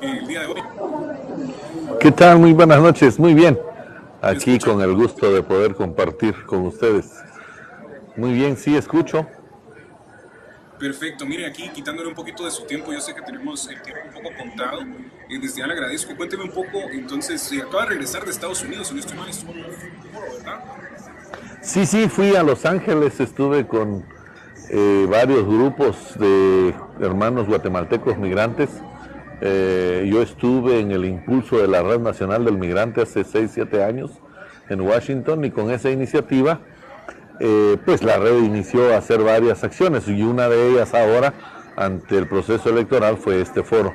el día de hoy. ¿Qué tal? Muy buenas noches, muy bien. Aquí con el gusto de poder compartir con ustedes. Muy bien, sí, escucho. Perfecto, mire, aquí quitándole un poquito de su tiempo, yo sé que tenemos el tiempo un poco contado, desde ya le agradezco. Cuénteme un poco, entonces, acaba de regresar de Estados Unidos, si no estoy mal, estuvo en un foro, ¿verdad? Sí, fui a Los Ángeles, estuve con varios grupos de hermanos guatemaltecos migrantes. Yo estuve en el impulso de la Red Nacional del Migrante hace 6, 7 años en Washington, y con esa iniciativa pues la red inició a hacer varias acciones, y una de ellas ahora ante el proceso electoral fue este foro.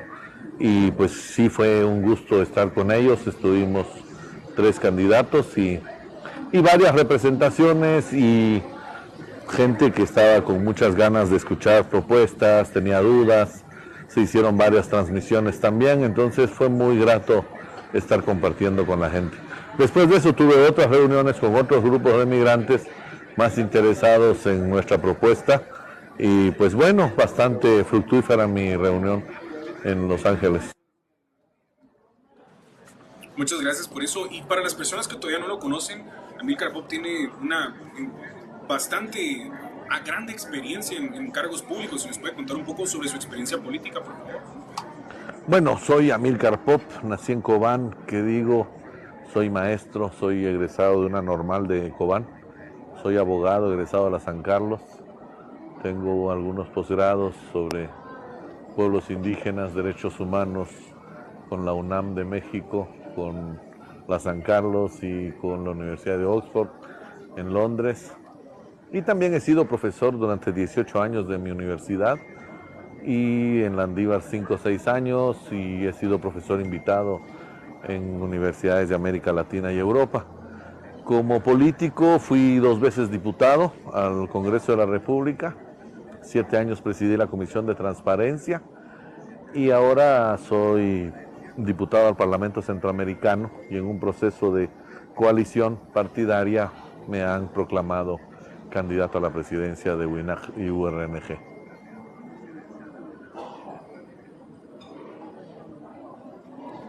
Y pues sí, fue un gusto estar con ellos. Estuvimos 3 candidatos y varias representaciones y gente que estaba con muchas ganas de escuchar propuestas, tenía dudas. Se hicieron varias transmisiones también, entonces fue muy grato estar compartiendo con la gente. Después de eso tuve otras reuniones con otros grupos de migrantes más interesados en nuestra propuesta, y pues bueno, bastante fructífera mi reunión en Los Ángeles. Muchas gracias por eso. Y para las personas que todavía no lo conocen, Amílcar Pop tiene una bastante grande experiencia en cargos públicos. ¿Se nos puede contar un poco sobre su experiencia política, por favor? Bueno, soy Amílcar Pop, nací en Cobán, que digo, soy maestro, soy egresado de una normal de Cobán, soy abogado, egresado de la San Carlos, tengo algunos posgrados sobre pueblos indígenas, derechos humanos, con la UNAM de México, con la San Carlos y con la Universidad de Oxford en Londres. Y también he sido profesor durante 18 años de mi universidad, y en Landívar 5 o 6 años, y he sido profesor invitado en universidades de América Latina y Europa. Como político fui 2 veces diputado al Congreso de la República, 7 años presidí la Comisión de Transparencia, y ahora soy diputado al Parlamento Centroamericano, y en un proceso de coalición partidaria me han proclamado candidato a la presidencia de WINAG y URNG.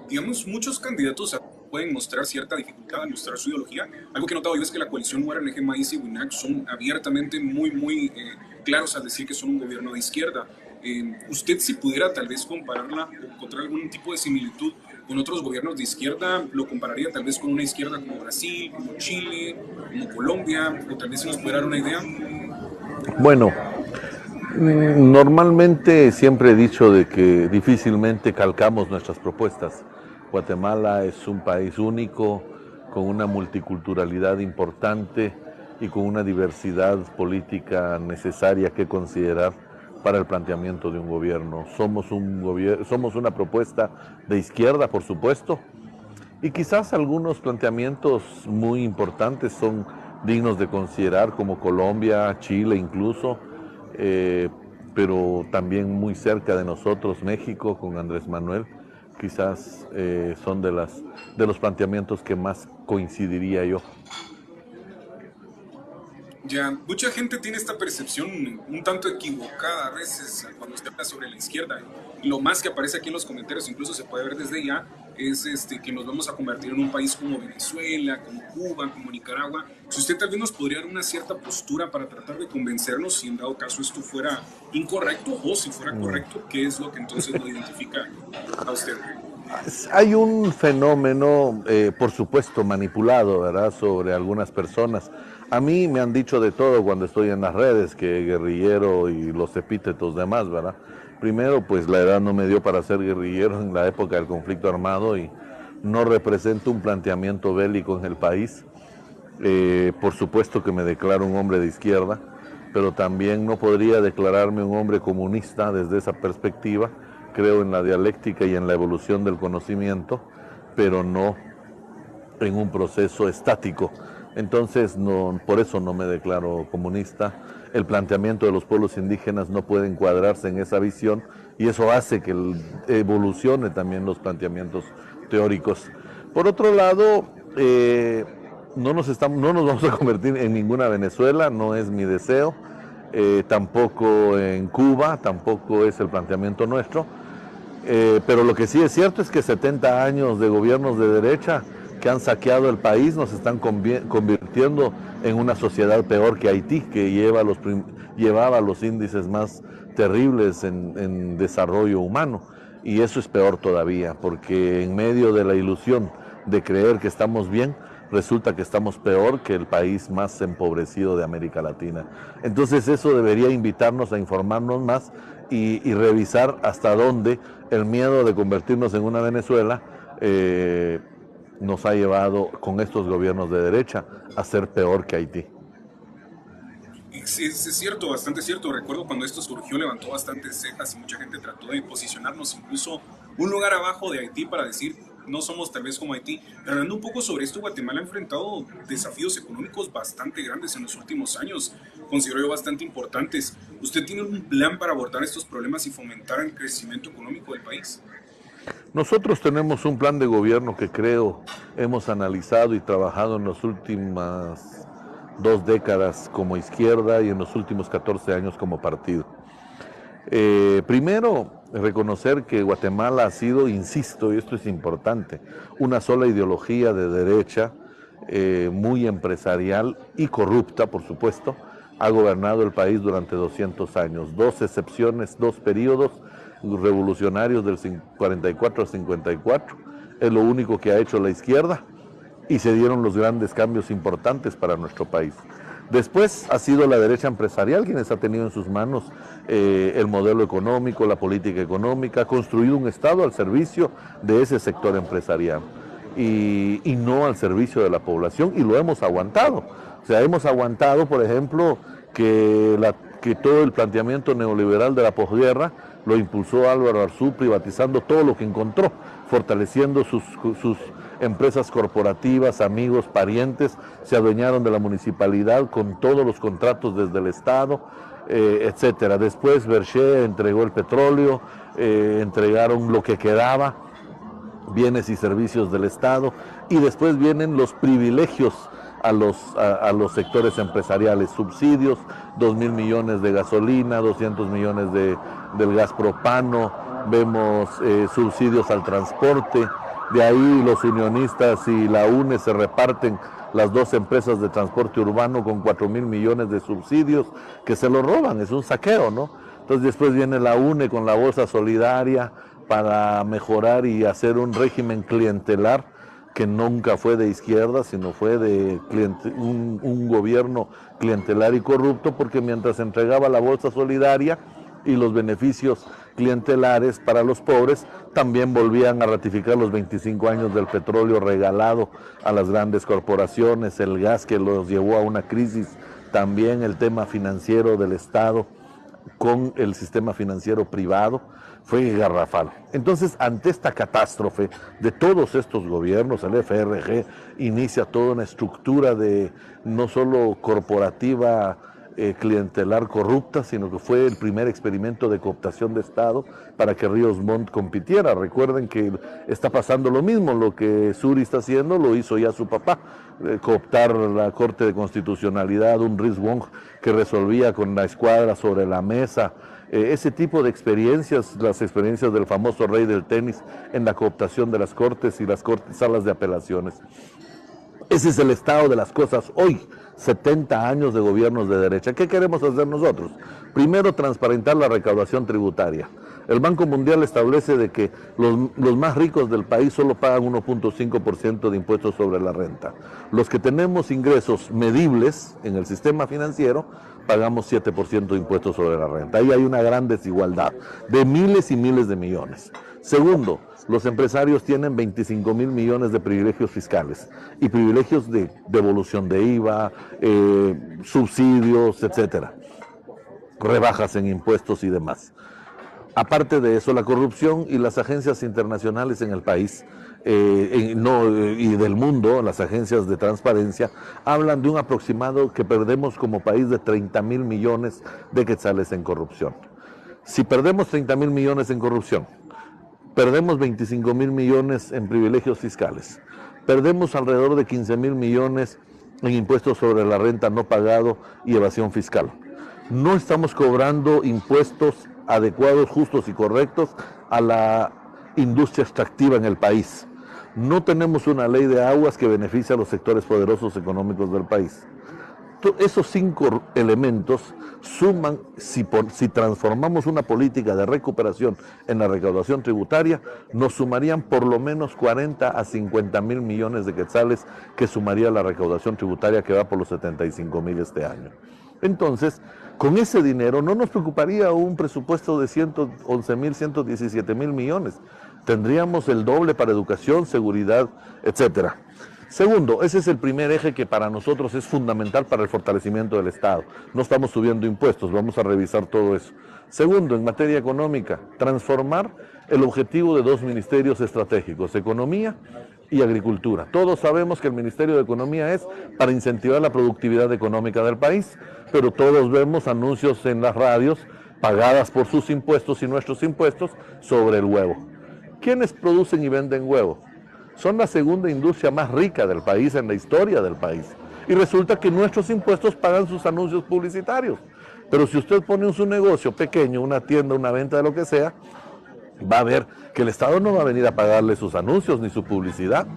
Digamos, muchos candidatos pueden mostrar cierta dificultad al mostrar su ideología. Algo que he notado yo es que la coalición URNG Maíz y WINAC son abiertamente muy claros al decir que son un gobierno de izquierda. Usted, si pudiera tal vez compararla o encontrar algún tipo de similitud con otros gobiernos de izquierda, lo compararía tal vez con una izquierda como Brasil, como Chile, como Colombia, o tal vez si nos pudiera dar una idea. Bueno, normalmente siempre he dicho de que difícilmente calcamos nuestras propuestas. Guatemala es un país único, con una multiculturalidad importante y con una diversidad política necesaria que considerar para el planteamiento de un gobierno. Somos una propuesta de izquierda, por supuesto, y quizás algunos planteamientos muy importantes son dignos de considerar, como Colombia, Chile incluso, pero también muy cerca de nosotros, México, con Andrés Manuel, quizás son de los planteamientos que más coincidiría yo. Ya, mucha gente tiene esta percepción un tanto equivocada a veces cuando se habla sobre la izquierda. Lo más que aparece aquí en los comentarios, incluso se puede ver desde ya, es que nos vamos a convertir en un país como Venezuela, como Cuba, como Nicaragua. Si usted tal vez nos podría dar una cierta postura para tratar de convencernos si en dado caso esto fuera incorrecto, o si fuera correcto, ¿qué es lo que entonces lo identifica a usted? Hay un fenómeno, por supuesto, manipulado, ¿verdad?, sobre algunas personas. A mí me han dicho de todo cuando estoy en las redes, que guerrillero y los epítetos demás, ¿verdad? Primero, pues la edad no me dio para ser guerrillero en la época del conflicto armado, y no represento un planteamiento bélico en el país. Por supuesto que me declaro un hombre de izquierda, pero también no podría declararme un hombre comunista desde esa perspectiva. Creo en la dialéctica y en la evolución del conocimiento, pero no en un proceso estático. Entonces, por eso no me declaro comunista. El planteamiento de los pueblos indígenas no puede encuadrarse en esa visión, y eso hace que evolucione también los planteamientos teóricos. Por otro lado, no nos vamos a convertir en ninguna Venezuela, no es mi deseo, tampoco en Cuba, tampoco es el planteamiento nuestro. Pero lo que sí es cierto es que 70 años de gobiernos de derecha que han saqueado el país nos están convirtiendo en una sociedad peor que Haití, que llevaba los índices más terribles en desarrollo humano. Y eso es peor todavía, porque en medio de la ilusión de creer que estamos bien, resulta que estamos peor que el país más empobrecido de América Latina. Entonces eso debería invitarnos a informarnos más y revisar hasta dónde el miedo de convertirnos en una Venezuela nos ha llevado con estos gobiernos de derecha a ser peor que Haití. Es cierto, bastante cierto. Recuerdo cuando esto surgió, levantó bastantes cejas y mucha gente trató de posicionarnos incluso un lugar abajo de Haití para decir, no somos tal vez como Haití. Pero hablando un poco sobre esto, Guatemala ha enfrentado desafíos económicos bastante grandes en los últimos años, considero yo bastante importantes. ¿Usted tiene un plan para abordar estos problemas y fomentar el crecimiento económico del país? Nosotros tenemos un plan de gobierno que creo hemos analizado y trabajado en las últimas 2 décadas como izquierda y en los últimos 14 años como partido. Primero, reconocer que Guatemala ha sido, insisto, y esto es importante, una sola ideología de derecha, muy empresarial y corrupta, por supuesto, ha gobernado el país durante 200 años. 2 excepciones, 2 periodos revolucionarios del 44 al 54, es lo único que ha hecho la izquierda y se dieron los grandes cambios importantes para nuestro país. Después ha sido la derecha empresarial quienes ha tenido en sus manos el modelo económico, la política económica, ha construido un Estado al servicio de ese sector empresarial y no al servicio de la población, y lo hemos aguantado. O sea, hemos aguantado, por ejemplo, que todo el planteamiento neoliberal de la posguerra lo impulsó Álvaro Arzú privatizando todo lo que encontró, fortaleciendo sus empresas corporativas, amigos, parientes, se adueñaron de la municipalidad con todos los contratos desde el Estado, etcétera. Después Berché entregó el petróleo, entregaron lo que quedaba, bienes y servicios del Estado, y después vienen los privilegios a los sectores empresariales, subsidios, 2.000 millones de gasolina, 200 millones del gas propano, vemos subsidios al transporte. De ahí los unionistas y la UNE se reparten las 2 empresas de transporte urbano con 4.000 millones de subsidios que se lo roban, es un saqueo, ¿no? Entonces después viene la UNE con la bolsa solidaria para mejorar y hacer un régimen clientelar que nunca fue de izquierda, sino fue de un gobierno clientelar y corrupto, porque mientras entregaba la bolsa solidaria y los beneficios clientelares para los pobres, también volvían a ratificar los 25 años del petróleo regalado a las grandes corporaciones, el gas que los llevó a una crisis, también el tema financiero del Estado con el sistema financiero privado, fue garrafal. Entonces, ante esta catástrofe de todos estos gobiernos, el FRG inicia toda una estructura de no solo corporativa, clientelar corrupta, sino que fue el primer experimento de cooptación de Estado para que Ríos Montt compitiera. Recuerden que está pasando lo mismo, lo que Suri está haciendo lo hizo ya su papá, cooptar la Corte de Constitucionalidad, un Riz Wong que resolvía con la escuadra sobre la mesa, ese tipo de experiencias, las experiencias del famoso rey del tenis en la cooptación de las cortes y las salas de apelaciones. Ese es el estado de las cosas hoy, 70 años de gobiernos de derecha. ¿Qué queremos hacer nosotros? Primero, transparentar la recaudación tributaria. El Banco Mundial establece de que los más ricos del país solo pagan 1.5% de impuestos sobre la renta. Los que tenemos ingresos medibles en el sistema financiero, pagamos 7% de impuestos sobre la renta. Ahí hay una gran desigualdad de miles y miles de millones. Segundo, los empresarios tienen 25.000 millones de privilegios fiscales y privilegios de devolución de IVA, subsidios, etcétera, rebajas en impuestos y demás. Aparte de eso, la corrupción y las agencias internacionales en el país y del mundo, las agencias de transparencia, hablan de un aproximado que perdemos como país de 30.000 millones de quetzales en corrupción. Si perdemos 30.000 millones en corrupción, perdemos 25.000 millones en privilegios fiscales, perdemos alrededor de 15.000 millones en impuestos sobre la renta no pagado y evasión fiscal. No estamos cobrando impuestos adecuados, justos y correctos a la industria extractiva en el país. No tenemos una ley de aguas que beneficie a los sectores poderosos económicos del país. Esos 5 elementos suman, si transformamos una política de recuperación en la recaudación tributaria, nos sumarían por lo menos 40 a 50 mil millones de quetzales, que sumaría la recaudación tributaria, que va por los 75 mil este año. Entonces, con ese dinero no nos preocuparía un presupuesto de 111 mil, 117 mil millones. Tendríamos el doble para educación, seguridad, etcétera. Segundo, ese es el primer eje que para nosotros es fundamental para el fortalecimiento del Estado. No estamos subiendo impuestos, vamos a revisar todo eso. Segundo, en materia económica, transformar el objetivo de 2 ministerios estratégicos, Economía y Agricultura. Todos sabemos que el Ministerio de Economía es para incentivar la productividad económica del país, pero todos vemos anuncios en las radios pagadas por sus impuestos y nuestros impuestos sobre el huevo. ¿Quiénes producen y venden huevo? Son la segunda industria más rica del país, en la historia del país. Y resulta que nuestros impuestos pagan sus anuncios publicitarios. Pero si usted pone en su negocio pequeño, una tienda, una venta de lo que sea, va a ver que el Estado no va a venir a pagarle sus anuncios ni su publicidad.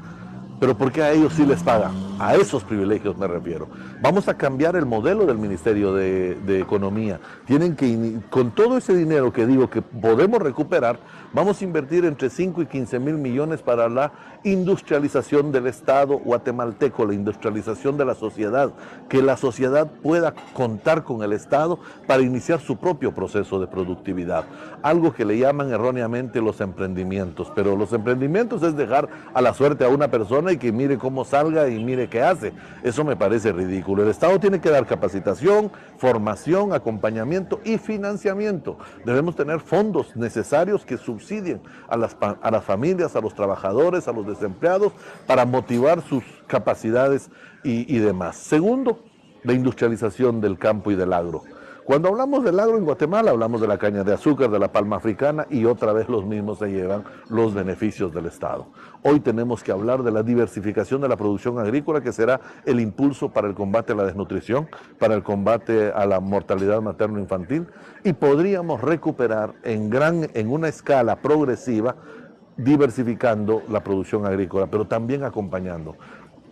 Pero ¿por qué a ellos sí les pagan? A esos privilegios me refiero. Vamos a cambiar el modelo del Ministerio de Economía. Tienen que, con todo ese dinero que digo que podemos recuperar, vamos a invertir entre 5 y 15 mil millones para la industrialización del Estado guatemalteco, la industrialización de la sociedad, que la sociedad pueda contar con el Estado para iniciar su propio proceso de productividad. Algo que le llaman erróneamente los emprendimientos, pero los emprendimientos es dejar a la suerte a una persona y que mire cómo salga y mire qué hace. Eso me parece ridículo. El Estado tiene que dar capacitación, formación, acompañamiento y financiamiento. Debemos tener fondos necesarios que subsidien a las familias, a los trabajadores, a los desempleados, para motivar sus capacidades y demás. Segundo, la industrialización del campo y del agro. Cuando hablamos del agro en Guatemala, hablamos de la caña de azúcar, de la palma africana, y otra vez los mismos se llevan los beneficios del Estado. Hoy tenemos que hablar de la diversificación de la producción agrícola, que será el impulso para el combate a la desnutrición, para el combate a la mortalidad materno-infantil, y podríamos recuperar en una escala progresiva, diversificando la producción agrícola, pero también acompañando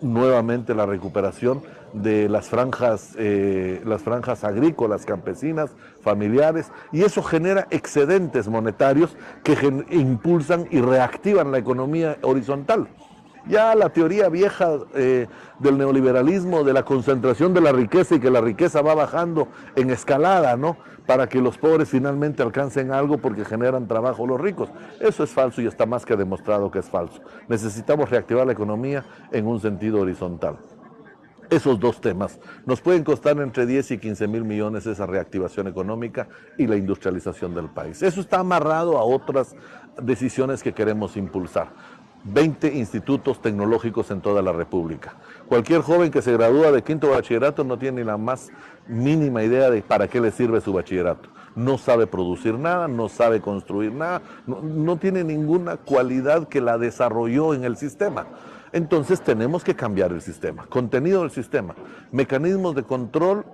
nuevamente la recuperación de las franjas agrícolas, campesinas, familiares, y eso genera excedentes monetarios que impulsan y reactivan la economía horizontal. Ya la teoría vieja del neoliberalismo, de la concentración de la riqueza y que la riqueza va bajando en escalada, ¿no?, para que los pobres finalmente alcancen algo porque generan trabajo los ricos. Eso es falso y está más que demostrado que es falso. Necesitamos reactivar la economía en un sentido horizontal. Esos 2 temas nos pueden costar entre 10 y 15 mil millones, esa reactivación económica y la industrialización del país. Eso está amarrado a otras decisiones que queremos impulsar. 20 institutos tecnológicos en toda la República. Cualquier joven que se gradúa de 5º bachillerato no tiene ni la más mínima idea de para qué le sirve su bachillerato. No sabe producir nada, no sabe construir nada, no tiene ninguna cualidad que la desarrolló en el sistema. Entonces tenemos que cambiar el sistema, contenido del sistema, mecanismos de control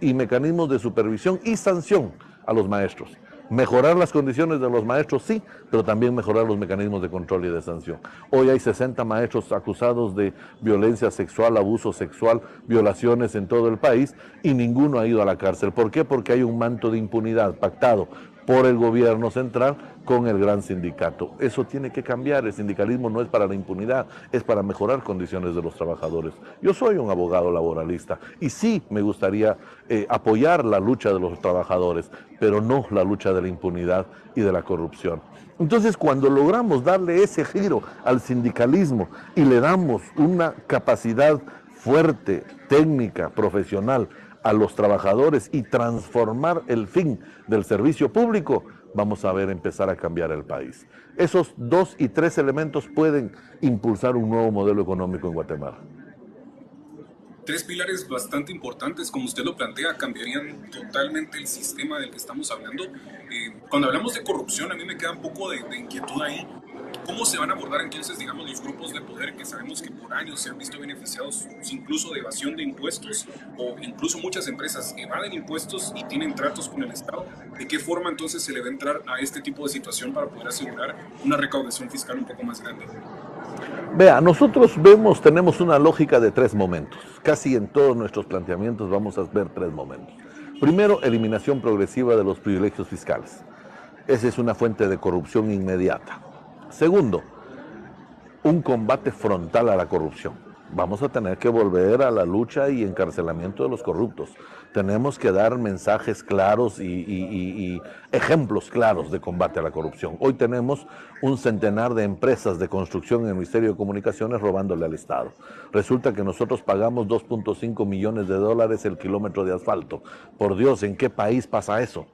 y mecanismos de supervisión y sanción a los maestros. Mejorar las condiciones de los maestros, sí, pero también mejorar los mecanismos de control y de sanción. Hoy hay 60 maestros acusados de violencia sexual, abuso sexual, violaciones en todo el país, y ninguno ha ido a la cárcel. ¿Por qué? Porque hay un manto de impunidad pactado por el gobierno central con el gran sindicato. Eso tiene que cambiar. El sindicalismo no es para la impunidad, es para mejorar condiciones de los trabajadores. Yo soy un abogado laboralista y sí me gustaría apoyar la lucha de los trabajadores, pero no la lucha de la impunidad y de la corrupción. Entonces, cuando logramos darle ese giro al sindicalismo y le damos una capacidad fuerte, técnica, profesional, a los trabajadores y transformar el fin del servicio público, vamos a ver empezar a cambiar el país. Esos 2 y 3 elementos pueden impulsar un nuevo modelo económico en Guatemala. 3 pilares bastante importantes, como usted lo plantea, cambiarían totalmente el sistema del que estamos hablando. Cuando hablamos de corrupción, a mí me queda un poco de inquietud ahí. ¿Cómo se van a abordar entonces, digamos, los grupos de poder que sabemos que por años se han visto beneficiados incluso de evasión de impuestos, o incluso muchas empresas evaden impuestos y tienen tratos con el Estado? ¿De qué forma entonces se le va a entrar a este tipo de situación para poder asegurar una recaudación fiscal un poco más grande? Vea, nosotros tenemos una lógica de tres momentos. Casi en todos nuestros planteamientos vamos a ver tres momentos. Primero, eliminación progresiva de los privilegios fiscales. Esa es una fuente de corrupción inmediata. Segundo, un combate frontal a la corrupción. Vamos a tener que volver a la lucha y encarcelamiento de los corruptos. Tenemos que dar mensajes claros y ejemplos claros de combate a la corrupción. Hoy tenemos un centenar de empresas de construcción en el Ministerio de Comunicaciones robándole al Estado. Resulta que nosotros pagamos 2.5 millones de dólares el kilómetro de asfalto. Por Dios, ¿en qué país pasa eso?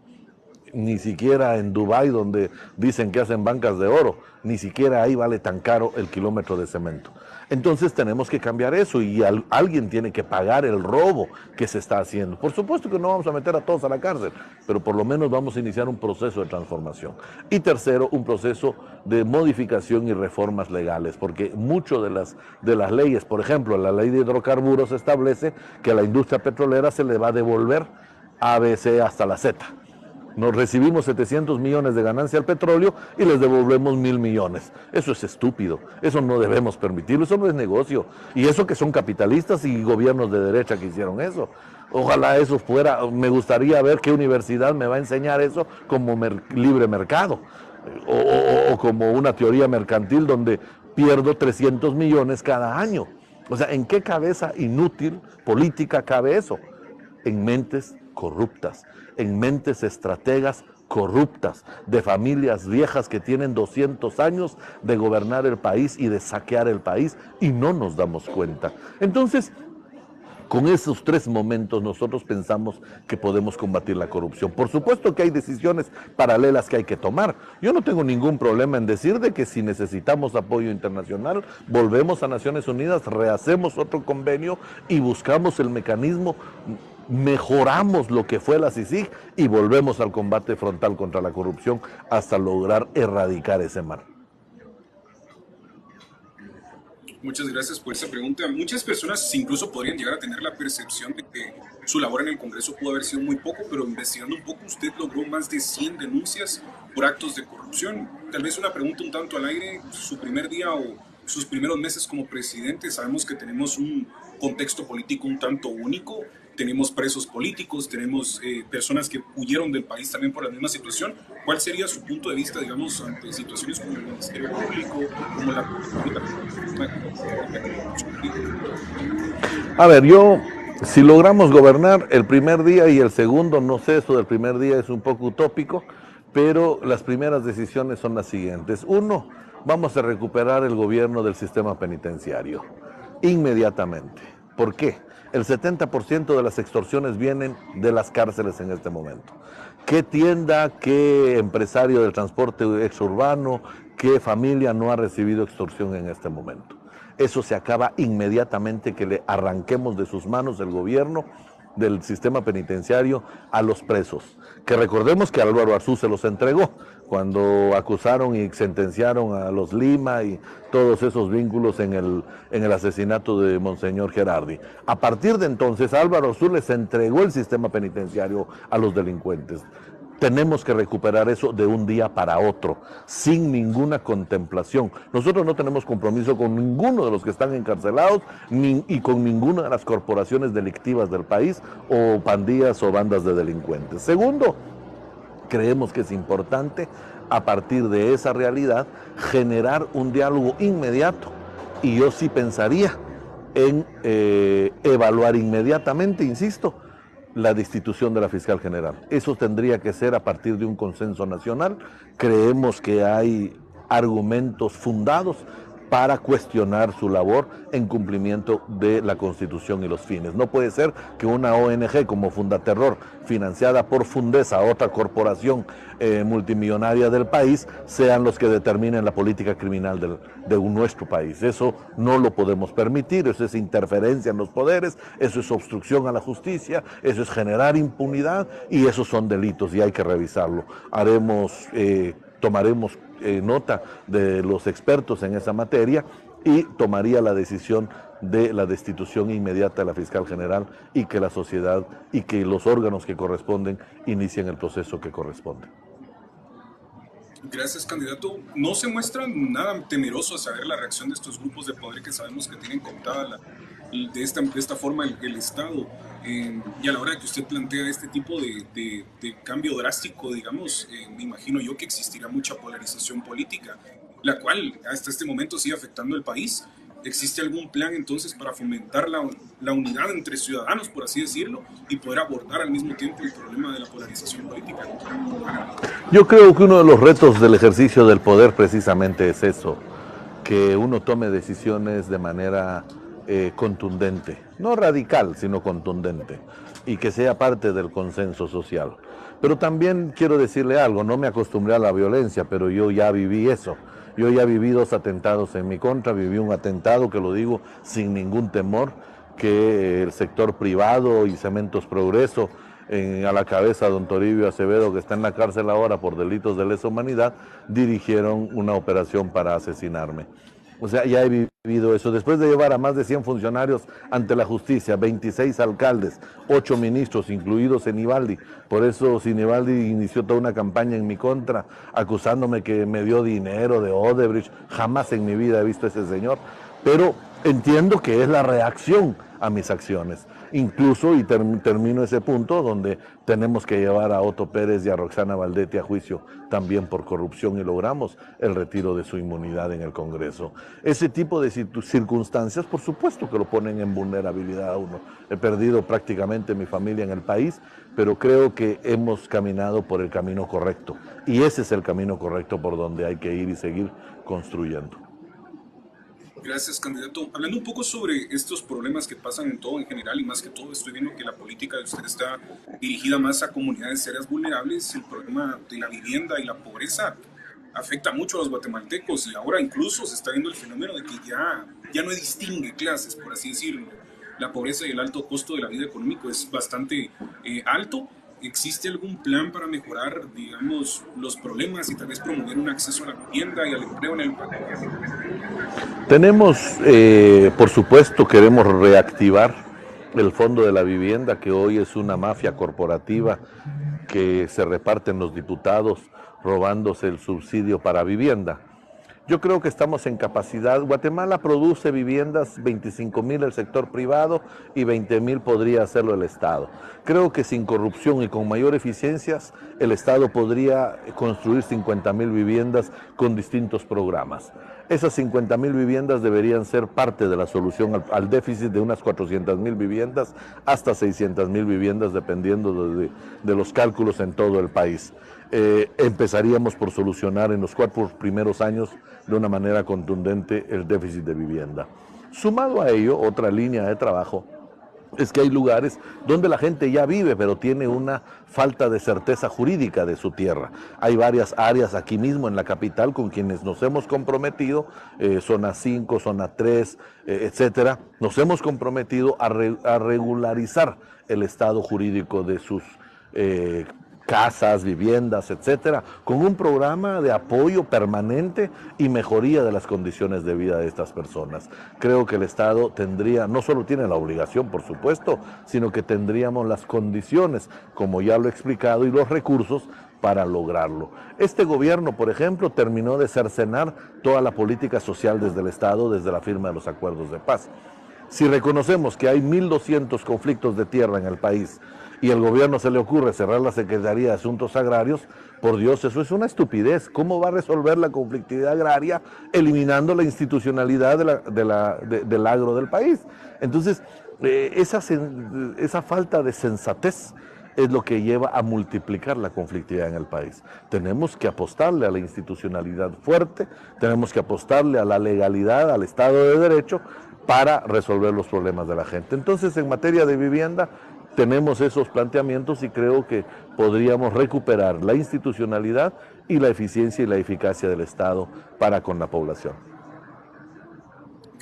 Ni siquiera en Dubái, donde dicen que hacen bancas de oro, ni siquiera ahí vale tan caro el kilómetro de cemento. Entonces tenemos que cambiar eso y alguien tiene que pagar el robo que se está haciendo. Por supuesto que no vamos a meter a todos a la cárcel, pero por lo menos vamos a iniciar un proceso de transformación. Y tercero, un proceso de modificación y reformas legales, porque mucho de las leyes, por ejemplo, la ley de hidrocarburos establece que a la industria petrolera se le va a devolver ABC hasta la Z. Nos recibimos 700 millones de ganancia al petróleo y les devolvemos 1.000 millones. Eso es estúpido, eso no debemos permitirlo, eso no es negocio. Y eso que son capitalistas y gobiernos de derecha que hicieron eso. Ojalá eso fuera, me gustaría ver qué universidad me va a enseñar eso como libre mercado o como una teoría mercantil donde pierdo 300 millones cada año. O sea, ¿en qué cabeza inútil política cabe eso? En mentes corruptas, en mentes estrategas corruptas, de familias viejas que tienen 200 años de gobernar el país y de saquear el país y no nos damos cuenta. Entonces, con esos tres momentos nosotros pensamos que podemos combatir la corrupción. Por supuesto que hay decisiones paralelas que hay que tomar. Yo no tengo ningún problema en decir de que si necesitamos apoyo internacional, volvemos a Naciones Unidas, rehacemos otro convenio y buscamos el mecanismo, mejoramos lo que fue la CICIG y volvemos al combate frontal contra la corrupción hasta lograr erradicar ese mal. Muchas gracias por esa pregunta. Muchas personas incluso podrían llegar a tener la percepción de que su labor en el Congreso pudo haber sido muy poco, pero investigando un poco usted logró más de 100 denuncias por actos de corrupción. Tal vez una pregunta un tanto al aire, su primer día o sus primeros meses como presidente, sabemos que tenemos un contexto político un tanto único, tenemos presos políticos, tenemos personas que huyeron del país también por la misma situación. ¿Cuál sería su punto de vista, digamos, ante situaciones como el Ministerio Público, como la... A ver, si logramos gobernar el primer día y el segundo, no sé, eso del primer día es un poco utópico, pero las primeras decisiones son las siguientes. Uno, vamos a recuperar el gobierno del sistema penitenciario, inmediatamente. ¿Por qué? El 70% de las extorsiones vienen de las cárceles en este momento. ¿Qué tienda, qué empresario del transporte exurbano, qué familia no ha recibido extorsión en este momento? Eso se acaba inmediatamente que le arranquemos de sus manos el gobierno del sistema penitenciario a los presos. Que recordemos que Álvaro Arzú se los entregó cuando acusaron y sentenciaron a los Lima y todos esos vínculos en el asesinato de Monseñor Gerardi. A partir de entonces, Álvaro Arzú les entregó el sistema penitenciario a los delincuentes. Tenemos que recuperar eso de un día para otro, sin ninguna contemplación. Nosotros no tenemos compromiso con ninguno de los que están encarcelados y con ninguna de las corporaciones delictivas del país o pandillas o bandas de delincuentes. Segundo, creemos que es importante, a partir de esa realidad, generar un diálogo inmediato. Y yo sí pensaría en evaluar inmediatamente, insisto, la destitución de la fiscal general. Eso tendría que ser a partir de un consenso nacional. Creemos que hay argumentos fundados para cuestionar su labor en cumplimiento de la Constitución y los fines. No puede ser que una ONG como Fundaterror, financiada por Fundesa, otra corporación multimillonaria del país, sean los que determinen la política criminal de nuestro país. Eso no lo podemos permitir, eso es interferencia en los poderes, eso es obstrucción a la justicia, eso es generar impunidad y esos son delitos y hay que revisarlo. Haremos tomaremos nota de los expertos en esa materia y tomaría la decisión de la destitución inmediata de la fiscal general y que la sociedad y que los órganos que corresponden inicien el proceso que corresponde. Gracias, candidato. ¿No se muestra nada temeroso a saber la reacción de estos grupos de poder que sabemos que tienen cooptada de esta forma el Estado? Y a la hora de que usted plantea este tipo de cambio drástico, digamos, me imagino yo que existirá mucha polarización política, la cual hasta este momento sigue afectando al país. ¿Existe algún plan entonces para fomentar la unidad entre ciudadanos, por así decirlo, y poder abordar al mismo tiempo el problema de la polarización política? Yo creo que uno de los retos del ejercicio del poder precisamente es eso, que uno tome decisiones de manera contundente, no radical, sino contundente, y que sea parte del consenso social. Pero también quiero decirle algo, no me acostumbré a la violencia, pero yo ya viví eso. Yo ya viví 2 atentados en mi contra, viví un atentado, que lo digo sin ningún temor, que el sector privado y Cementos Progreso, a la cabeza don Toribio Acevedo, que está en la cárcel ahora por delitos de lesa humanidad, dirigieron una operación para asesinarme. O sea, ya he vivido eso. Después de llevar a más de 100 funcionarios ante la justicia, 26 alcaldes, 8 ministros, incluidos Sinibaldi. Por eso Sinibaldi inició toda una campaña en mi contra, acusándome que me dio dinero de Odebrecht. Jamás en mi vida he visto a ese señor. Pero entiendo que es la reacción a mis acciones. Incluso, y termino ese punto, donde tenemos que llevar a Otto Pérez y a Roxana Valdetti a juicio también por corrupción y logramos el retiro de su inmunidad en el Congreso. Ese tipo de circunstancias, por supuesto que lo ponen en vulnerabilidad a uno. He perdido prácticamente mi familia en el país, pero creo que hemos caminado por el camino correcto. Y ese es el camino correcto por donde hay que ir y seguir construyendo. Gracias, candidato. Hablando un poco sobre estos problemas que pasan en todo en general y más que todo estoy viendo que la política de usted está dirigida más a comunidades serias vulnerables. El problema de la vivienda y la pobreza afecta mucho a los guatemaltecos y ahora incluso se está viendo el fenómeno de que ya no distingue clases, por así decirlo. La pobreza y el alto costo de la vida económico es bastante alto. ¿Existe algún plan para mejorar, digamos, los problemas y tal vez promover un acceso a la vivienda y al empleo en el país? Tenemos, por supuesto, queremos reactivar el Fondo de la Vivienda, que hoy es una mafia corporativa que se reparten los diputados robándose el subsidio para vivienda. Yo creo que estamos en capacidad. Guatemala produce viviendas, 25,000 el sector privado y 20,000 podría hacerlo el Estado. Creo que sin corrupción y con mayor eficiencia, el Estado podría construir 50,000 viviendas con distintos programas. Esas 50,000 viviendas deberían ser parte de la solución al déficit de unas 400,000 viviendas hasta 600,000 viviendas, dependiendo de los cálculos en todo el país. Empezaríamos por solucionar en los 4 primeros años de una manera contundente el déficit de vivienda. Sumado a ello, otra línea de trabajo es que hay lugares donde la gente ya vive, pero tiene una falta de certeza jurídica de su tierra. Hay varias áreas aquí mismo en la capital con quienes nos hemos comprometido, zona 5, zona 3, etcétera. Nos hemos comprometido a regularizar el estado jurídico de sus casas, viviendas, etcétera, con un programa de apoyo permanente y mejoría de las condiciones de vida de estas personas. Creo que el Estado tendría, no solo tiene la obligación, por supuesto, sino que tendríamos las condiciones, como ya lo he explicado, y los recursos para lograrlo. Este gobierno, por ejemplo, terminó de cercenar toda la política social desde el Estado, desde la firma de los acuerdos de paz. Si reconocemos que hay 1,200 conflictos de tierra en el país, y el gobierno se le ocurre cerrar la Secretaría de Asuntos Agrarios, por Dios, eso es una estupidez. ¿Cómo va a resolver la conflictividad agraria eliminando la institucionalidad del agro del país? Entonces, esa falta de sensatez es lo que lleva a multiplicar la conflictividad en el país. Tenemos que apostarle a la institucionalidad fuerte, tenemos que apostarle a la legalidad, al Estado de Derecho, para resolver los problemas de la gente. Entonces, en materia de vivienda, tenemos esos planteamientos y creo que podríamos recuperar la institucionalidad y la eficiencia y la eficacia del Estado para con la población.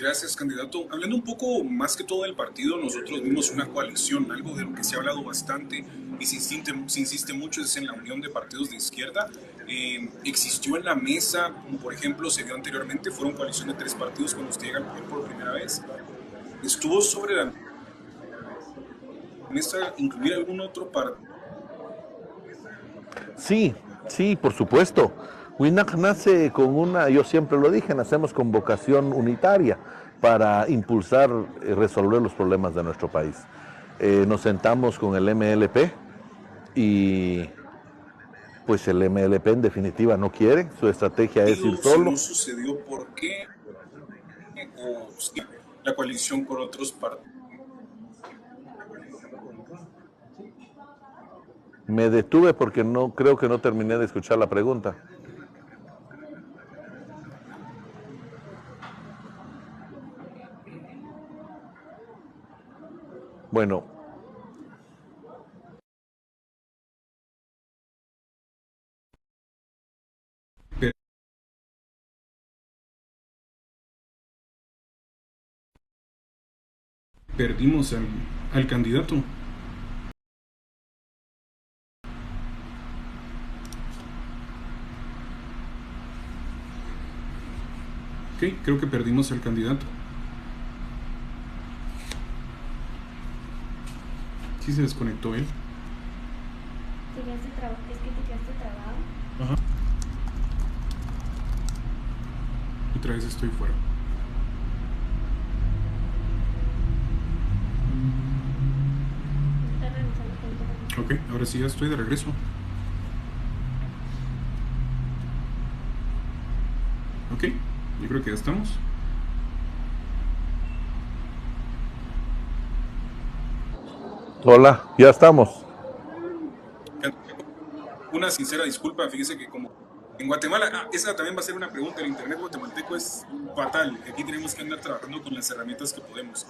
Gracias, candidato. Hablando un poco más que todo del partido, nosotros vimos una coalición, algo de lo que se ha hablado bastante y se insiste mucho es en la unión de partidos de izquierda. Existió en la mesa, como por ejemplo se dio anteriormente, fueron coalición de 3 partidos cuando usted llega al poder por primera vez. ¿Estuvo sobre la mesa incluir algún otro partido? Sí, sí, por supuesto. WINAC nace con yo siempre lo dije, nacemos con vocación unitaria para impulsar y resolver los problemas de nuestro país. Nos sentamos con el MLP y pues el MLP en definitiva no quiere, su estrategia es ir Si solo. no sucedió, ¿por qué? O si la coalición con otros partidos. Me detuve porque no creo que no terminé de escuchar la pregunta. Bueno, Perdimos al candidato. Ok, creo que perdimos al candidato. Sí se desconectó él. Es que te quedaste trabado. Ajá. Otra vez estoy fuera. Está revisando con tu. Ok, ahora sí ya estoy de regreso. Ok, yo creo que ya estamos. hola, ya estamos. Una sincera disculpa, fíjese que como en Guatemala, esa también va a ser una pregunta, el internet guatemalteco es fatal, aquí tenemos que andar trabajando con las herramientas que podemos.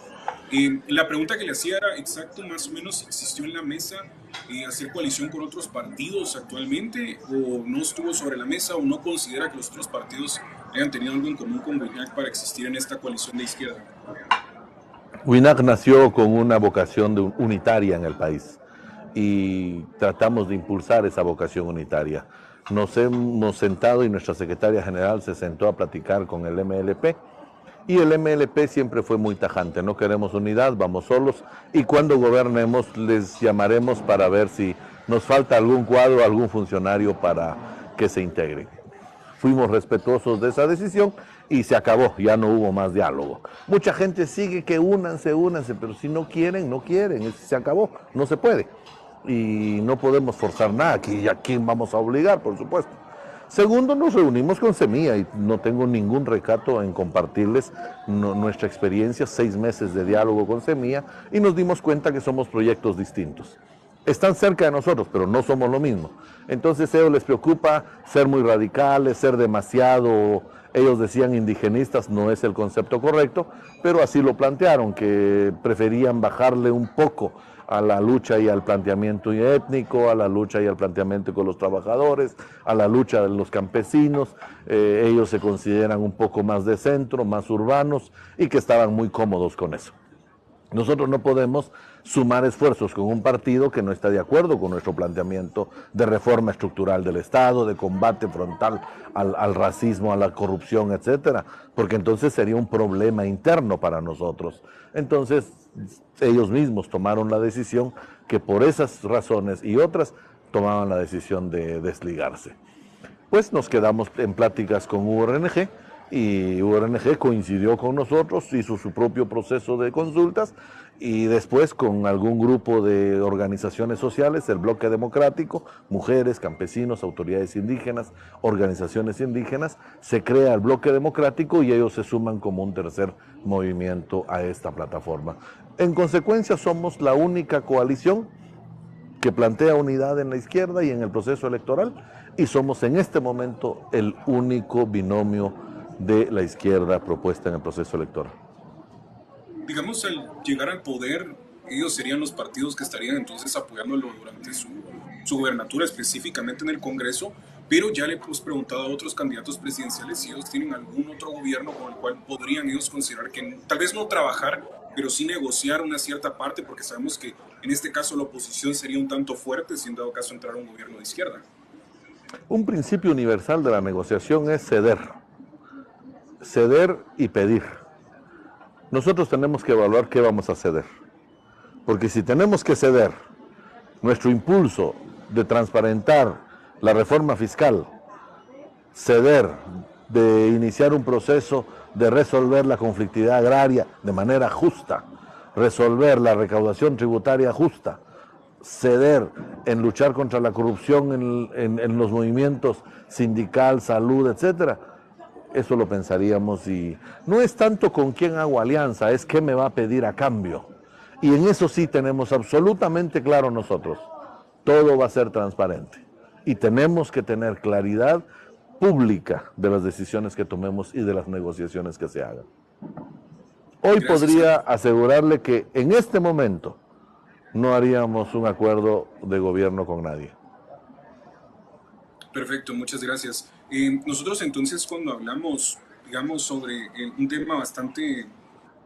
La pregunta que le hacía era exacto, más o menos, ¿existió en la mesa hacer coalición con otros partidos actualmente o no estuvo sobre la mesa o no considera que los otros partidos hayan tenido algo en común con WINAC para existir en esta coalición de izquierda? WINAC nació con una vocación unitaria en el país y tratamos de impulsar esa vocación unitaria. Nos hemos sentado y nuestra secretaria general se sentó a platicar con el MLP y el MLP siempre fue muy tajante, no queremos unidad, vamos solos y cuando gobernemos les llamaremos para ver si nos falta algún cuadro, algún funcionario para que se integre. Fuimos respetuosos de esa decisión y se acabó, ya no hubo más diálogo. Mucha gente sigue que únanse, pero si no quieren, no quieren, se acabó, no se puede. Y no podemos forzar nada, aquí a quién vamos a obligar, por supuesto. Segundo, nos reunimos con Semilla y no tengo ningún recato en compartirles nuestra experiencia, 6 meses de diálogo con Semilla y nos dimos cuenta que somos proyectos distintos. Están cerca de nosotros, pero no somos lo mismo. Entonces a ellos les preocupa ser muy radicales, ser demasiado, ellos decían indigenistas, no es el concepto correcto, pero así lo plantearon, que preferían bajarle un poco a la lucha y al planteamiento étnico, a la lucha y al planteamiento con los trabajadores, a la lucha de los campesinos. Ellos se consideran un poco más de centro, más urbanos y que estaban muy cómodos con eso. Nosotros no podemos sumar esfuerzos con un partido que no está de acuerdo con nuestro planteamiento de reforma estructural del Estado, de combate frontal al racismo, a la corrupción, etcétera, porque entonces sería un problema interno para nosotros. Entonces, ellos mismos tomaron la decisión que por esas razones y otras tomaban la decisión de desligarse. Pues nos quedamos en pláticas con URNG y URNG coincidió con nosotros, hizo su propio proceso de consultas y después con algún grupo de organizaciones sociales, el Bloque Democrático, mujeres, campesinos, autoridades indígenas, organizaciones indígenas, se crea el Bloque Democrático y ellos se suman como un tercer movimiento a esta plataforma. En consecuencia somos la única coalición que plantea unidad en la izquierda y en el proceso electoral y somos en este momento el único binomio de la izquierda propuesta en el proceso electoral. Digamos, al llegar al poder, ellos serían los partidos que estarían entonces apoyándolo durante su gubernatura, específicamente en el Congreso, pero ya le hemos preguntado a otros candidatos presidenciales si ellos tienen algún otro gobierno con el cual podrían ellos considerar que tal vez no trabajar, pero sí negociar una cierta parte, porque sabemos que en este caso la oposición sería un tanto fuerte si en dado caso entrara un gobierno de izquierda. Un principio universal de la negociación es ceder. Ceder y pedir. Nosotros tenemos que evaluar qué vamos a ceder. Porque si tenemos que ceder nuestro impulso de transparentar la reforma fiscal, ceder de iniciar un proceso de resolver la conflictividad agraria de manera justa, resolver la recaudación tributaria justa, ceder en luchar contra la corrupción en los movimientos sindical, salud, etcétera, eso lo pensaríamos, y no es tanto con quién hago alianza, es qué me va a pedir a cambio. Y en eso sí tenemos absolutamente claro nosotros, todo va a ser transparente. Y tenemos que tener claridad pública de las decisiones que tomemos y de las negociaciones que se hagan. Hoy podría asegurarle que en este momento no haríamos un acuerdo de gobierno con nadie. Perfecto, muchas gracias. Nosotros entonces cuando hablamos, digamos, sobre un tema bastante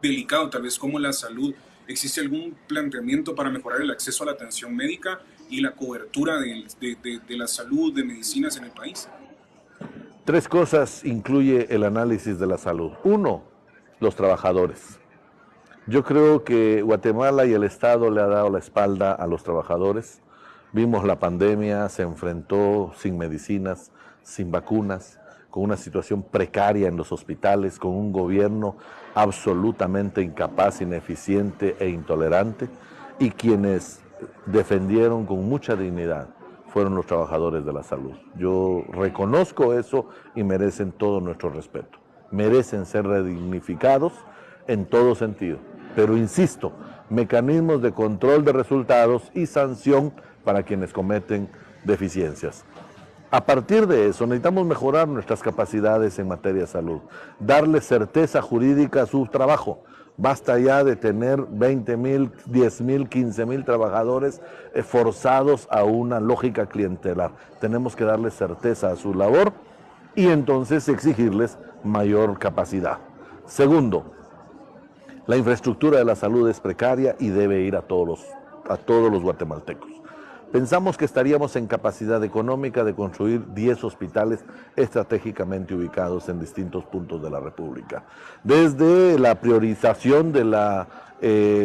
delicado, tal vez como la salud, ¿existe algún planteamiento para mejorar el acceso a la atención médica y la cobertura de la salud, de medicinas en el país? Tres cosas incluye el análisis de la salud. Uno, los trabajadores. Yo creo que Guatemala y el Estado le ha dado la espalda a los trabajadores. Vimos la pandemia, se enfrentó sin medicinas, sin vacunas, con una situación precaria en los hospitales, con un gobierno absolutamente incapaz, ineficiente e intolerante, y quienes defendieron con mucha dignidad fueron los trabajadores de la salud. Yo reconozco eso y merecen todo nuestro respeto. Merecen ser redignificados en todo sentido. Pero insisto, mecanismos de control de resultados y sanción para quienes cometen deficiencias. A partir de eso, necesitamos mejorar nuestras capacidades en materia de salud, darle certeza jurídica a su trabajo. Basta ya de tener 20,000, 10,000, 15,000 trabajadores forzados a una lógica clientelar. Tenemos que darles certeza a su labor y entonces exigirles mayor capacidad. Segundo, la infraestructura de la salud es precaria y debe ir a todos los guatemaltecos. Pensamos que estaríamos en capacidad económica de construir 10 hospitales estratégicamente ubicados en distintos puntos de la República. Desde la priorización de la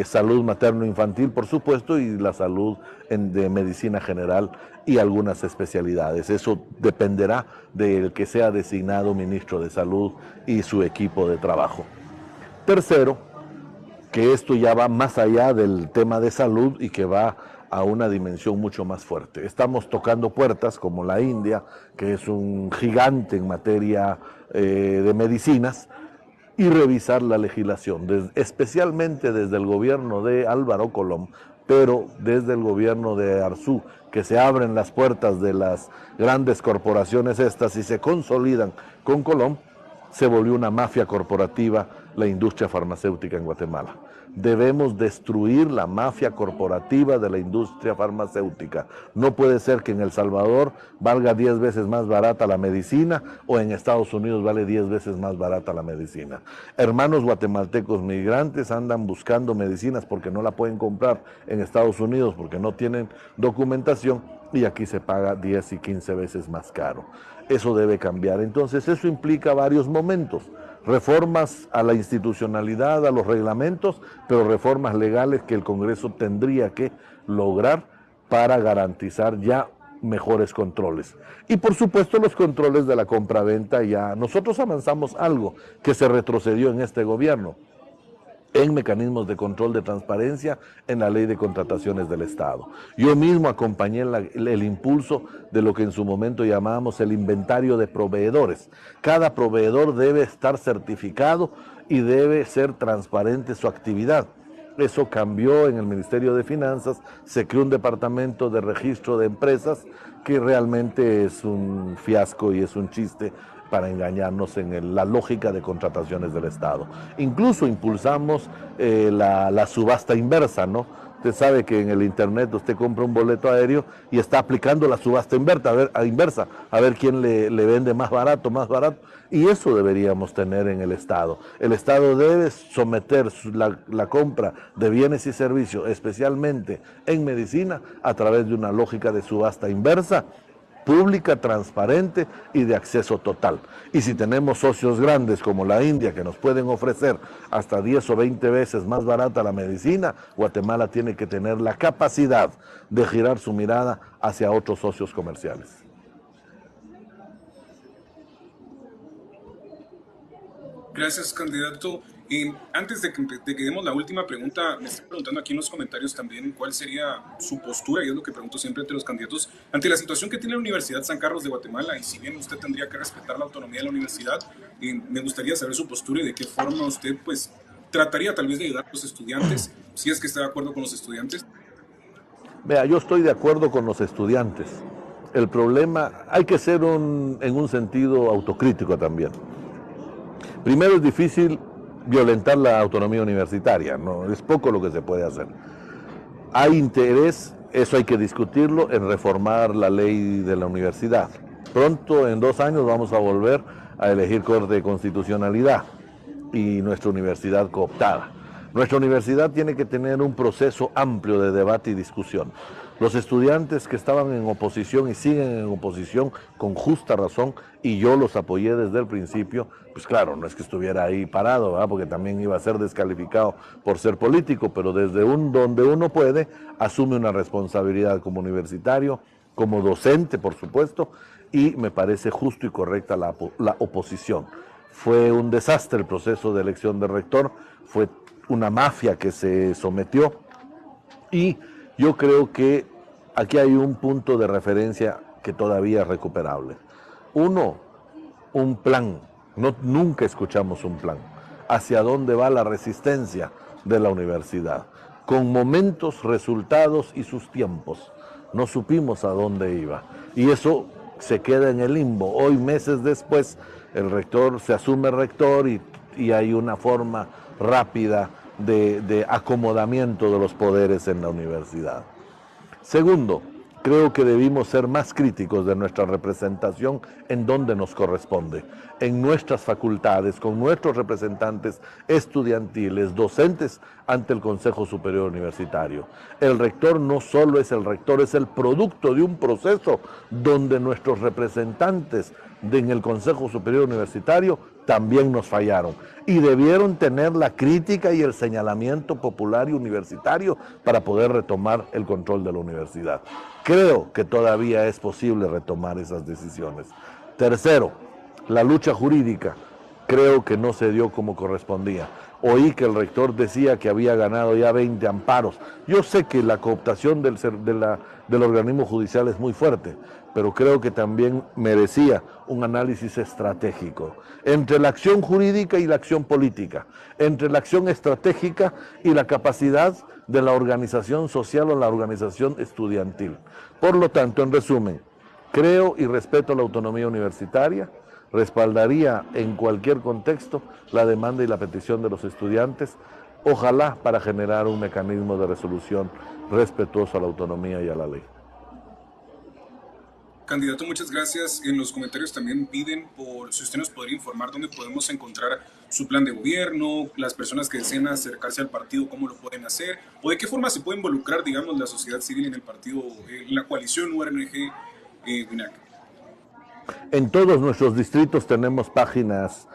salud materno-infantil, por supuesto, y la salud de medicina general y algunas especialidades. Eso dependerá del que sea designado ministro de Salud y su equipo de trabajo. Tercero, que esto ya va más allá del tema de salud y que va a una dimensión mucho más fuerte. Estamos tocando puertas como la India, que es un gigante en materia de medicinas, y revisar la legislación, especialmente desde el gobierno de Álvaro Colom, pero desde el gobierno de Arzú, que se abren las puertas de las grandes corporaciones estas y se consolidan con Colom, se volvió una mafia corporativa la industria farmacéutica en Guatemala. Debemos destruir la mafia corporativa de la industria farmacéutica. No puede ser que en El Salvador valga 10 veces más barata la medicina o en Estados Unidos vale 10 veces más barata la medicina. Hermanos guatemaltecos migrantes andan buscando medicinas porque no la pueden comprar en Estados Unidos porque no tienen documentación y aquí se paga 10 y 15 veces más caro. Eso debe cambiar. Entonces eso implica varios momentos. Reformas a la institucionalidad, a los reglamentos, pero reformas legales que el Congreso tendría que lograr para garantizar ya mejores controles. Y por supuesto los controles de la compraventa ya. Nosotros avanzamos algo que se retrocedió en este gobierno, en mecanismos de control de transparencia en la ley de contrataciones del Estado. Yo mismo acompañé el impulso de lo que en su momento llamábamos el inventario de proveedores. Cada proveedor debe estar certificado y debe ser transparente su actividad. Eso cambió en el Ministerio de Finanzas, se creó un departamento de registro de empresas que realmente es un fiasco y es un chiste para engañarnos en la lógica de contrataciones del Estado. Incluso impulsamos la subasta inversa, ¿no? Usted sabe que en el internet usted compra un boleto aéreo y está aplicando la subasta inversa, a ver quién le vende más barato, y eso deberíamos tener en el Estado. El Estado debe someter la compra de bienes y servicios, especialmente en medicina, a través de una lógica de subasta inversa, pública, transparente y de acceso total. Y si tenemos socios grandes como la India que nos pueden ofrecer hasta 10 o 20 veces más barata la medicina, Guatemala tiene que tener la capacidad de girar su mirada hacia otros socios comerciales. Gracias, candidato. Antes de que demos la última pregunta, me están preguntando aquí en los comentarios también cuál sería su postura, y es lo que pregunto siempre entre los candidatos, ante la situación que tiene la Universidad San Carlos de Guatemala, y si bien usted tendría que respetar la autonomía de la universidad, me gustaría saber su postura y de qué forma usted pues trataría tal vez de ayudar a los estudiantes, si es que está de acuerdo con los estudiantes. Vea, yo estoy de acuerdo con los estudiantes. El problema, hay que ser en un sentido autocrítico también. Primero, es difícil violentar la autonomía universitaria, no es poco lo que se puede hacer. Hay interés, eso hay que discutirlo, en reformar la ley de la universidad. Pronto, en 2 años, vamos a volver a elegir Corte de Constitucionalidad y nuestra universidad cooptada. Nuestra universidad tiene que tener un proceso amplio de debate y discusión. Los estudiantes que estaban en oposición y siguen en oposición con justa razón, y yo los apoyé desde el principio, pues claro, no es que estuviera ahí parado, ¿verdad? Porque también iba a ser descalificado por ser político, pero desde donde uno puede, asume una responsabilidad como universitario, como docente, por supuesto, y me parece justo y correcta la oposición. Fue un desastre el proceso de elección de rector, fue una mafia que se sometió, y yo creo que aquí hay un punto de referencia que todavía es recuperable. Uno, un plan. Nunca escuchamos un plan. ¿Hacia dónde va la resistencia de la universidad? Con momentos, resultados y sus tiempos. No supimos a dónde iba. Y eso se queda en el limbo. Hoy, meses después, el rector se asume rector y hay una forma rápida de acomodamiento de los poderes en la universidad. Segundo, creo que debimos ser más críticos de nuestra representación en donde nos corresponde, en nuestras facultades, con nuestros representantes estudiantiles, docentes ante el Consejo Superior Universitario. El rector no solo es el rector, es el producto de un proceso donde nuestros representantes en el Consejo Superior Universitario también nos fallaron y debieron tener la crítica y el señalamiento popular y universitario para poder retomar el control de la universidad. Creo que todavía es posible retomar esas decisiones. Tercero, la lucha jurídica. Creo que no se dio como correspondía. Oí que el rector decía que había ganado ya 20 amparos. Yo sé que la cooptación del organismo judicial es muy fuerte, pero creo que también merecía un análisis estratégico entre la acción jurídica y la acción política, entre la acción estratégica y la capacidad de la organización social o la organización estudiantil. Por lo tanto, en resumen, creo y respeto la autonomía universitaria, respaldaría en cualquier contexto la demanda y la petición de los estudiantes, ojalá para generar un mecanismo de resolución respetuoso a la autonomía y a la ley. Candidato, muchas gracias. En los comentarios también piden si usted nos podría informar dónde podemos encontrar su plan de gobierno, las personas que deseen acercarse al partido, cómo lo pueden hacer, o de qué forma se puede involucrar, digamos, la sociedad civil en el partido, en la coalición URNG-WINAC. En todos nuestros distritos tenemos páginas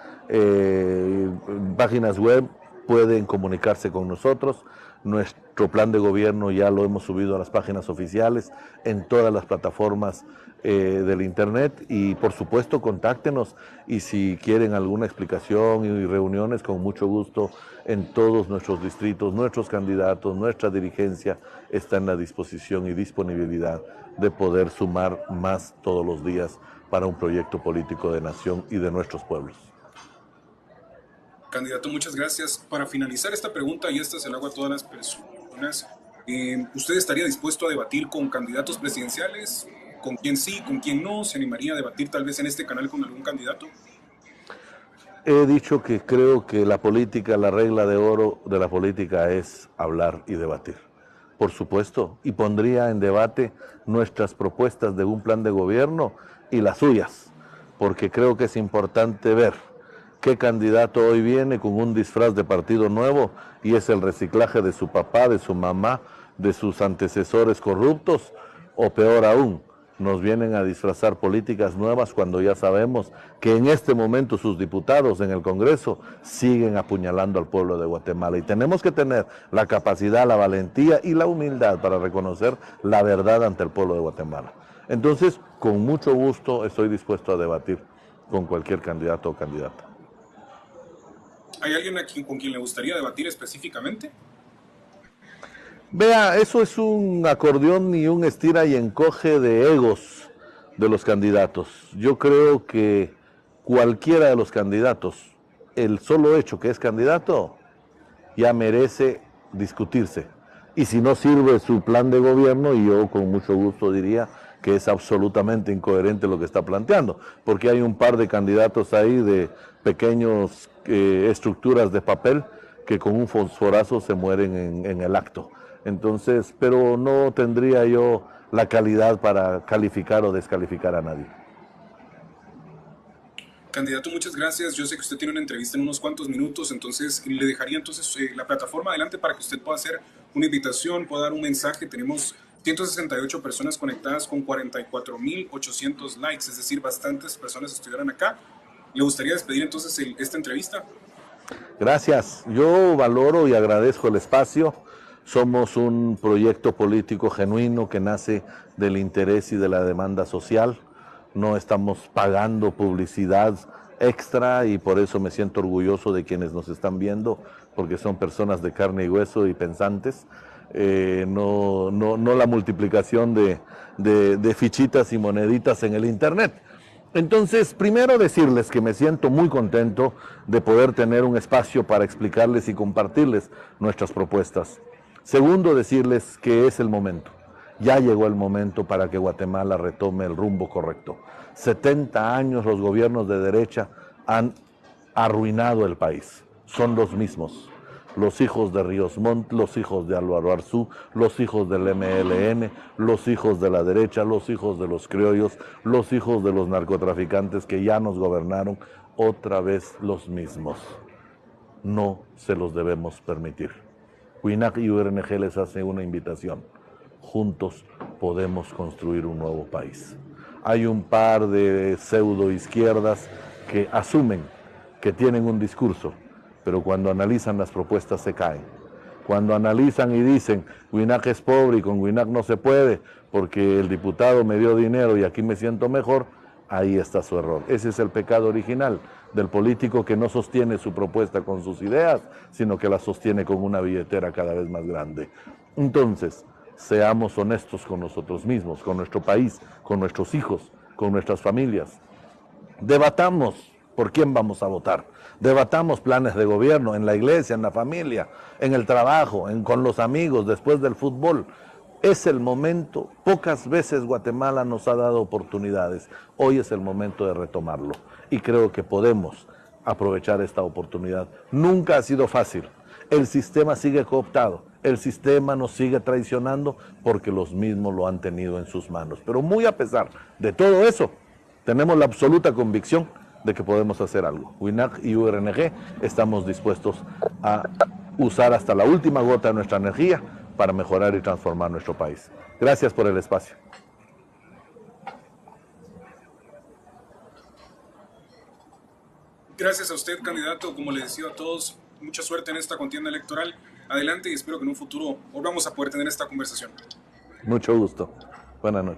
web, pueden comunicarse con nosotros. Nuestro plan de gobierno ya lo hemos subido a las páginas oficiales, en todas las plataformas del internet, y por supuesto contáctenos, y si quieren alguna explicación y reuniones, con mucho gusto. En todos nuestros distritos, nuestros candidatos, nuestra dirigencia está en la disposición y disponibilidad de poder sumar más todos los días para un proyecto político de nación y de nuestros pueblos. Candidato, muchas gracias. Para finalizar esta pregunta, y esta se la hago a todas las personas, ¿usted estaría dispuesto a debatir con candidatos presidenciales, con quién sí, con quién no, se animaría a debatir tal vez en este canal con algún candidato. He dicho que creo que la política, la regla de oro de la política es hablar y debatir. Por supuesto, y pondría en debate nuestras propuestas de un plan de gobierno y las suyas, porque creo que es importante ver qué candidato hoy viene con un disfraz de partido nuevo y es el reciclaje de su papá, de su mamá, de sus antecesores corruptos, o peor aún, nos vienen a disfrazar políticas nuevas cuando ya sabemos que en este momento sus diputados en el Congreso siguen apuñalando al pueblo de Guatemala. Y tenemos que tener la capacidad, la valentía y la humildad para reconocer la verdad ante el pueblo de Guatemala. Entonces, con mucho gusto estoy dispuesto a debatir con cualquier candidato o candidata. ¿Hay alguien con quien le gustaría debatir específicamente? Vea, eso es un acordeón y un estira y encoge de egos de los candidatos. Yo creo que cualquiera de los candidatos, el solo hecho que es candidato, ya merece discutirse. Y si no sirve su plan de gobierno, yo con mucho gusto diría que es absolutamente incoherente lo que está planteando, porque hay un par de candidatos ahí de pequeños estructuras de papel que con un fosforazo se mueren en el acto. Entonces, pero no tendría yo la calidad para calificar o descalificar a nadie. Candidato, muchas gracias. Yo sé que usted tiene una entrevista en unos cuantos minutos, entonces le dejaría entonces la plataforma adelante para que usted pueda hacer una invitación, pueda dar un mensaje. Tenemos 168 personas conectadas con 44.800 likes, es decir, bastantes personas estuvieran acá. ¿Le gustaría despedir entonces esta entrevista? Gracias. Yo valoro y agradezco el espacio. Somos un proyecto político genuino que nace del interés y de la demanda social. No estamos pagando publicidad extra y por eso me siento orgulloso de quienes nos están viendo, porque son personas de carne y hueso y pensantes. No la multiplicación de fichitas y moneditas en el internet. Entonces, primero decirles que me siento muy contento de poder tener un espacio para explicarles y compartirles nuestras propuestas. Segundo, decirles que es el momento. Ya llegó el momento para que Guatemala retome el rumbo correcto. 70 años los gobiernos de derecha han arruinado el país. Son los mismos. Los hijos de Ríos Montt, los hijos de Álvaro Arzú, los hijos del MLN, los hijos de la derecha, los hijos de los criollos, los hijos de los narcotraficantes que ya nos gobernaron, otra vez los mismos. No se los debemos permitir. WINAC y URNG les hace una invitación. Juntos podemos construir un nuevo país. Hay un par de pseudoizquierdas que asumen que tienen un discurso, pero cuando analizan las propuestas se caen. Cuando analizan y dicen, WINAC es pobre y con WINAC no se puede, porque el diputado me dio dinero y aquí me siento mejor, ahí está su error. Ese es el pecado original del político que no sostiene su propuesta con sus ideas, sino que la sostiene con una billetera cada vez más grande. Entonces, seamos honestos con nosotros mismos, con nuestro país, con nuestros hijos, con nuestras familias. Debatamos por quién vamos a votar. Debatamos planes de gobierno en la iglesia, en la familia, en el trabajo, con los amigos, después del fútbol. Es el momento, pocas veces Guatemala nos ha dado oportunidades. Hoy es el momento de retomarlo y creo que podemos aprovechar esta oportunidad. Nunca ha sido fácil. El sistema sigue cooptado, el sistema nos sigue traicionando porque los mismos lo han tenido en sus manos. Pero muy a pesar de todo eso, tenemos la absoluta convicción de que podemos hacer algo. WINAC y URNG estamos dispuestos a usar hasta la última gota de nuestra energía para mejorar y transformar nuestro país. Gracias por el espacio. Gracias a usted, candidato. Como le decía a todos, mucha suerte en esta contienda electoral. Adelante y espero que en un futuro volvamos a poder tener esta conversación. Mucho gusto. Buenas noches.